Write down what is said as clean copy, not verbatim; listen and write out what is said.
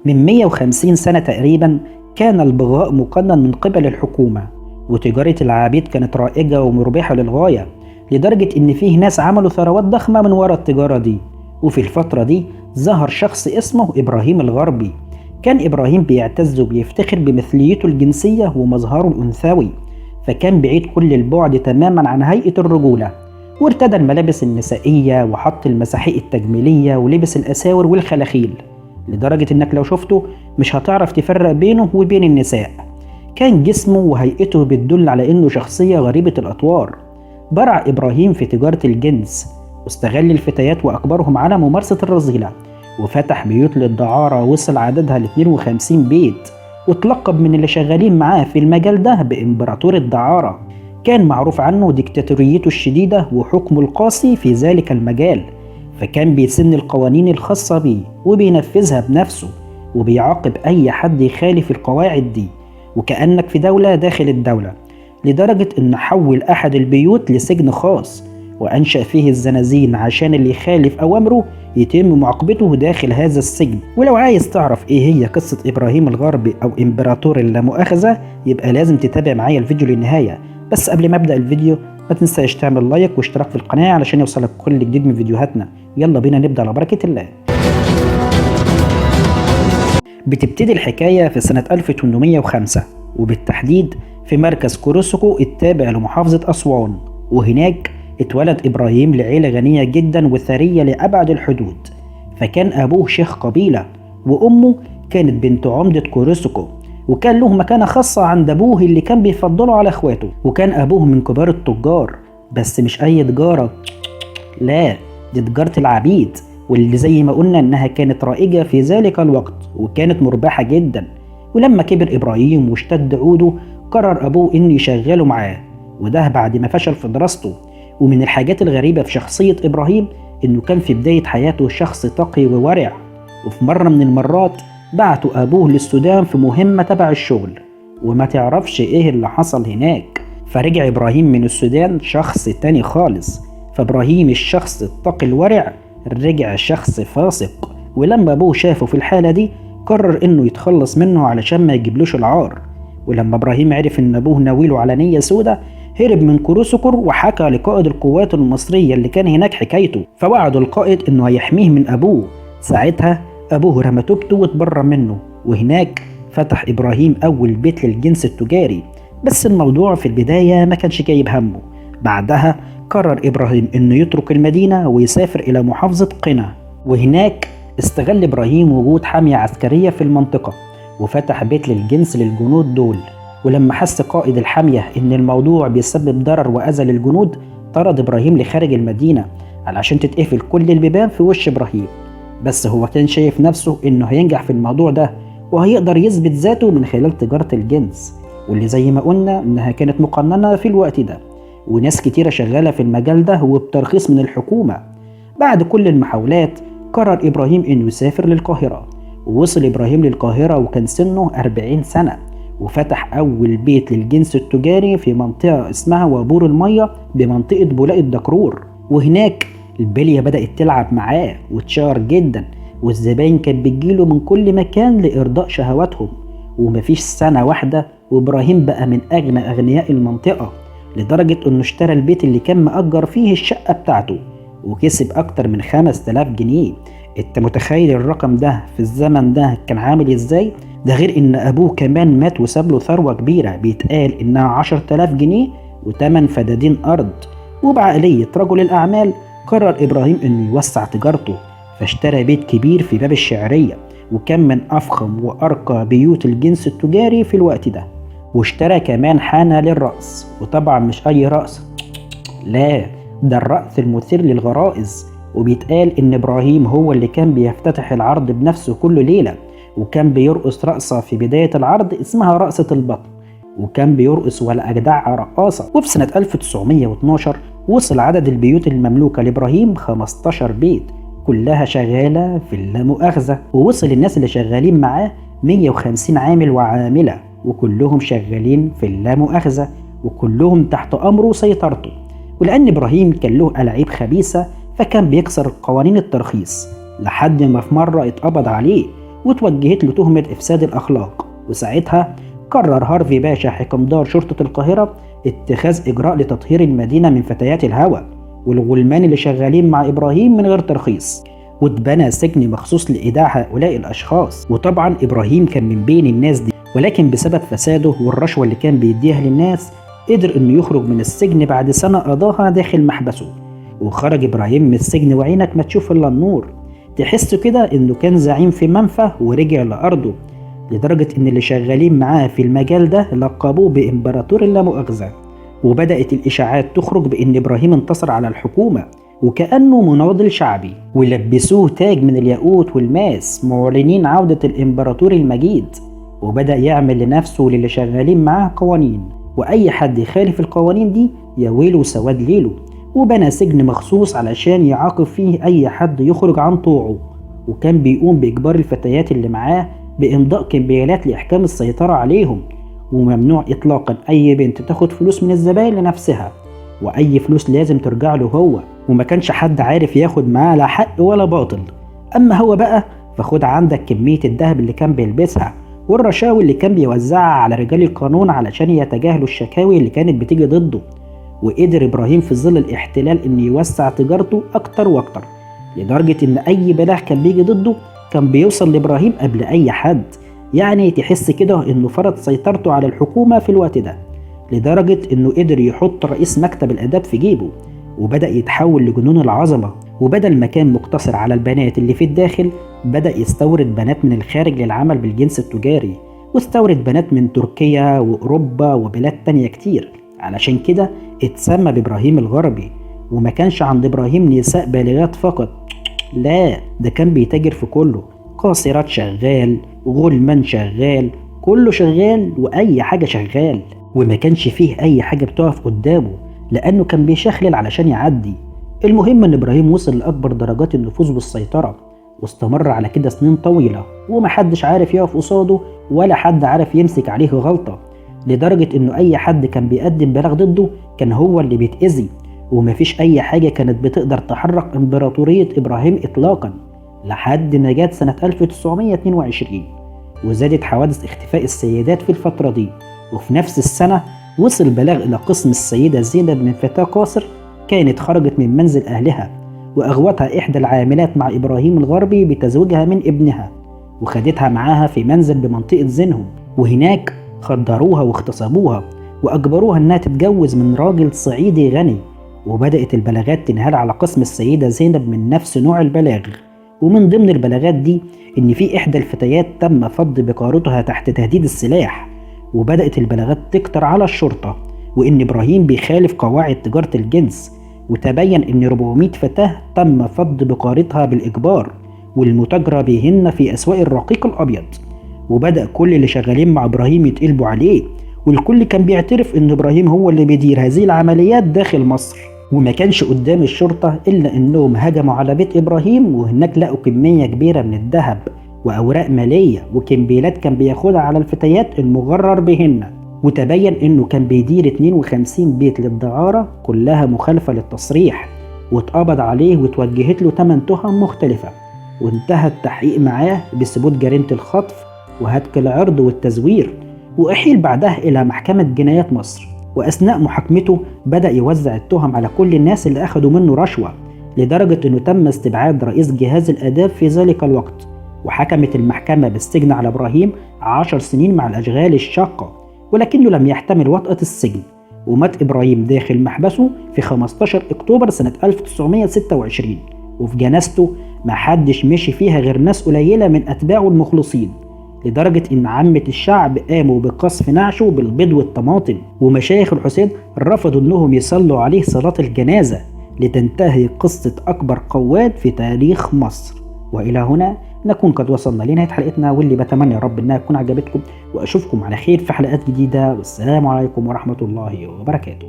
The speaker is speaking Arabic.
من 150 سنة تقريبا كان البغاء مقنن من قبل الحكومة، وتجارة العبيد كانت رائجة ومربحة للغاية، لدرجة إن فيه ناس عملوا ثروات ضخمة من وراء التجارة دي. وفي الفترة دي ظهر شخص اسمه إبراهيم الغربي. كان إبراهيم بيعتز وبيفتخر بمثليته الجنسية ومظهره الأنثوي، فكان بعيد كل البعد تماما عن هيئة الرجولة، وارتدى الملابس النسائية وحط المساحيق التجميلية ولبس الأساور والخلاخيل، لدرجة إنك لو شفته مش هتعرف تفرق بينه وبين النساء. كان جسمه وهيئته بتدل على إنه شخصية غريبة الأطوار. برع إبراهيم في تجارة الجنس، واستغل الفتيات وأجبرهم على ممارسة الرذيلة، وفتح بيوت للدعارة وصل عددها ل 52 بيت، واتلقب من اللي شغالين معاه في المجال ده بإمبراطور الدعارة. كان معروف عنه ديكتاتوريته الشديدة وحكمه القاسي في ذلك المجال، فكان بيسن القوانين الخاصة بيه وبينفذها بنفسه، وبيعاقب أي حد يخالف القواعد دي، وكأنك في دولة داخل الدولة، لدرجة إن حول أحد البيوت لسجن خاص، وأنشأ فيه الزنازين عشان اللي يخالف أوامره يتم معاقبته داخل هذا السجن. ولو عايز تعرف إيه هي قصة إبراهيم الغربي أو إمبراطور اللامؤاخذة، يبقى لازم تتابع معايا الفيديو للنهاية. بس قبل ما أبدأ الفيديو ما تنساش تعمل لايك واشتراك في القناة علشان يوصلك كل جديد من فيديوهاتنا. يلا بينا نبدأ على بركة الله. بتبتدي الحكاية في سنة 1805، وبالتحديد في مركز كوروسوكو التابع لمحافظة أسوان، وهناك اتولد إبراهيم لعيلة غنية جدا وثرية لأبعد الحدود. فكان أبوه شيخ قبيلة، وأمه كانت بنت عمدة كوروسوكو، وكان له مكانة خاصة عند أبوه اللي كان بيفضله على إخواته. وكان أبوه من كبار التجار، بس مش أي تجارة، لا، دي تجارة العبيد، واللي زي ما قلنا إنها كانت رائجة في ذلك الوقت وكانت مربحة جدا. ولما كبر إبراهيم واشتد عوده قرر أبوه إنه يشغله معاه، وده بعد ما فشل في دراسته. ومن الحاجات الغريبة في شخصية إبراهيم إنه كان في بداية حياته شخص تقي وورع، وفي مرة من المرات بعته أبوه للسودان في مهمة تبع الشغل، وما تعرفش إيه اللي حصل هناك، فرجع إبراهيم من السودان شخص تاني خالص. فإبراهيم الشخص التقي الورع رجع شخص فاسق، ولما أبوه شافه في الحالة دي قرر إنه يتخلص منه علشان ما يجيبلوش العار. ولما إبراهيم عرف إن أبوه ناويله على نية سودة، هرب من كوروسوكور وحكى لقائد القوات المصرية اللي كان هناك حكايته، فوعده القائد إنه هيحميه من أبوه. ساعتها أبوه رمى توبته واتبرى منه، وهناك فتح إبراهيم أول بيت للجنس التجاري. بس الموضوع في البداية ما كانش جايب همه. بعدها قرر إبراهيم إنه يترك المدينة ويسافر إلى محافظة قنا، وهناك استغل إبراهيم وجود حامية عسكرية في المنطقة، وفتح بيت للجنس للجنود دول. ولما حس قائد الحامية إن الموضوع بيسبب ضرر وأذى للجنود، طرد إبراهيم لخارج المدينة علشان تتقفل كل البيبان في وش إبراهيم. بس هو كان شايف نفسه إنه هينجح في الموضوع ده، وهيقدر يثبت ذاته من خلال تجارة الجنس، واللي زي ما قلنا إنها كانت مقننة في الوقت ده، وناس كتيرة شغالة في المجال ده وبترخيص من الحكومة. بعد كل المحاولات قرر إبراهيم إنه يسافر للقاهرة، ووصل إبراهيم للقاهرة وكان سنه 40 سنة، وفتح أول بيت للجنس التجاري في منطقة اسمها وابور المية بمنطقة بولاق الدكرور. وهناك البلية بدأت تلعب معاه واتشهر جدا، والزباين كانت بتجيله من كل مكان لإرضاء شهواتهم. ومفيش سنة واحدة وإبراهيم بقى من أغنى أغنياء المنطقة، لدرجة إنه اشترى البيت اللي كان مأجر فيه الشقة بتاعته وكسب أكتر من 5000 جنيه. انت متخيل الرقم ده في الزمن ده كان عامل ازاي؟ ده غير ان ابوه كمان مات وساب له ثروة كبيرة بيتقال انها 10,000 جنيه و8 فدادين ارض. وبعقلية رجل الاعمال قرر ابراهيم انه يوسع تجارته، فاشترى بيت كبير في باب الشعرية، وكان من افخم وارقى بيوت الجنس التجاري في الوقت ده. واشترى كمان حانة للرأس، وطبعا مش اي رأس، لا، ده الرأس المثير للغرائز. وبيتقال إن إبراهيم هو اللي كان بيفتتح العرض بنفسه كل ليلة، وكان بيرقص رقصة في بداية العرض اسمها رقصة البطن، وكان بيرقص ولا أجدع رقاصة. وفي سنة 1912 وصل عدد البيوت المملوكة لإبراهيم 15 بيت، كلها شغالة في اللامؤاخذة. ووصل الناس اللي شغالين معاه 150 عامل وعاملة، وكلهم شغالين في اللامؤاخذة، وكلهم تحت أمره وسيطرته. ولأن إبراهيم كان له ألاعيب خبيثة، فكان بيكسر قوانين الترخيص، لحد ما في مرة اتقبض عليه وتوجهت له تهمة إفساد الأخلاق. وساعتها قرر هارفي باشا حكمدار شرطة القاهرة اتخاذ إجراء لتطهير المدينة من فتيات الهوى والغلمان اللي شغالين مع إبراهيم من غير ترخيص، واتبنى سجن مخصوص لإيداع هؤلاء الأشخاص. وطبعا إبراهيم كان من بين الناس دي، ولكن بسبب فساده والرشوة اللي كان بيديها للناس قدر إنه يخرج من السجن بعد سنة قضاها داخل محبسه. وخرج إبراهيم من السجن وعينك ما تشوف إلا النور، تحس كده إنه كان زعيم في منفى ورجع لأرضه، لدرجة إن اللي شغالين معاه في المجال ده لقبوه بإمبراطور اللامؤاخذة. وبدأت الإشاعات تخرج بإن إبراهيم انتصر على الحكومة وكأنه مناضل شعبي، ولبسوه تاج من الياقوت والماس معلنين عودة الإمبراطور المجيد. وبدأ يعمل لنفسه وللي شغالين معاه قوانين، وأي حد يخالف القوانين دي يا ويله سواد ليله. وبنى سجن مخصوص علشان يعاقب فيه أي حد يخرج عن طوعه، وكان بيقوم بإجبار الفتيات اللي معاه بإمضاء كمبيالات لإحكام السيطرة عليهم. وممنوع إطلاقا أي بنت تاخد فلوس من الزبائن لنفسها، وأي فلوس لازم ترجع له هو، وما كانش حد عارف ياخد معاه لا حق ولا باطل. أما هو بقى فخد عندك كمية الذهب اللي كان بيلبسها والرشاوي اللي كان بيوزعها على رجال القانون علشان يتجاهلوا الشكاوي اللي كانت بتيجي ضده. وقدر إبراهيم في ظل الاحتلال إنه يوسع تجارته أكتر وأكتر، لدرجة إن أي بلاغ كان بيجي ضده كان بيوصل لإبراهيم قبل أي حد. يعني تحس كده إنه فرض سيطرته على الحكومة في الوقت ده، لدرجة إنه قدر يحط رئيس مكتب الآداب في جيبه، وبدأ يتحول لجنون العظمة. وبدل ما كان مقتصر على البنات اللي في الداخل بدأ يستورد بنات من الخارج للعمل بالجنس التجاري، واستورد بنات من تركيا وأوروبا وبلاد تانية كتير. علشان كده اتسمى بإبراهيم الغربي. وما كانش عند إبراهيم نساء بالغات فقط، لا ده كان بيتاجر في كله، قاصرات شغال، غلمان شغال، كله شغال وأي حاجة شغال. وما كانش فيه أي حاجة بتقف قدامه لأنه كان بيشخلل علشان يعدي. المهم إن إبراهيم وصل لأكبر درجات النفوذ والسيطرة، واستمر على كده سنين طويلة ومحدش عارف يقف قصاده ولا حد عارف يمسك عليه غلطة، لدرجة إنه أي حد كان بيقدم بلاغ ضده كان هو اللي بيتأذي. ومفيش أي حاجة كانت بتقدر تحرك إمبراطورية إبراهيم إطلاقا، لحد ما جت سنة 1922 وزادت حوادث اختفاء السيدات في الفترة دي. وفي نفس السنة وصل بلاغ إلى قسم السيدة زينب من فتاة قاصر كانت خرجت من منزل أهلها، وأغوتها إحدى العاملات مع إبراهيم الغربي بتزويجها من ابنها، وخدتها معاها في منزل بمنطقة زينهم. وهناك خدروها واغتصبوها وأجبروها إنها تتجوز من راجل صعيدي غني. وبدأت البلاغات تنهال على قسم السيدة زينب من نفس نوع البلاغ. ومن ضمن البلاغات دي إن في إحدى الفتيات تم فض بقارتها تحت تهديد السلاح. وبدأت البلاغات تكتر على الشرطة وإن إبراهيم بيخالف قواعد تجارة الجنس، وتبين إن 400 فتاة تم فض بقارتها بالإجبار والمتاجرة بهن في أسواق الرقيق الأبيض. وبدأ كل اللي شغالين مع إبراهيم يتقلبوا عليه، والكل كان بيعترف إن إبراهيم هو اللي بيدير هذه العمليات داخل مصر. وما كانش قدام الشرطة إلا إنهم هجموا على بيت إبراهيم، وهناك لقوا كمية كبيرة من الذهب وأوراق مالية وكمبيالات كان بياخدها على الفتيات المغرر بهن. وتبين إنه كان بيدير 52 بيت للدعارة كلها مخالفة للتصريح، واتقبض عليه وتوجهت له 8 تهم مختلفة. وانتهى التحقيق معاه بثبوت جريمة الخطف وهتك العرض والتزوير، وأحيل بعدها إلى محكمة جنايات مصر. وأثناء محاكمته بدأ يوزع التهم على كل الناس اللي أخدوا منه رشوة، لدرجة أنه تم استبعاد رئيس جهاز الآداب في ذلك الوقت. وحكمت المحكمة بالسجن على إبراهيم 10 سنين مع الأشغال الشاقة، ولكنه لم يحتمل وطأة السجن. ومات إبراهيم داخل محبسه في 15 أكتوبر سنة 1926. وفي جنازته ما حدش مشي فيها غير ناس قليلة من أتباعه المخلصين، لدرجة إن عامة الشعب قاموا بقصف نعشه بالبيض والطماطم. ومشايخ الحسين رفضوا إنهم يصلوا عليه صلاة الجنازة، لتنتهي قصة أكبر قواد في تاريخ مصر. وإلى هنا نكون قد وصلنا لنهاية حلقتنا، واللي بتمنى يا رب إنها تكون عجبتكم، وأشوفكم على خير في حلقات جديدة، والسلام عليكم ورحمة الله وبركاته.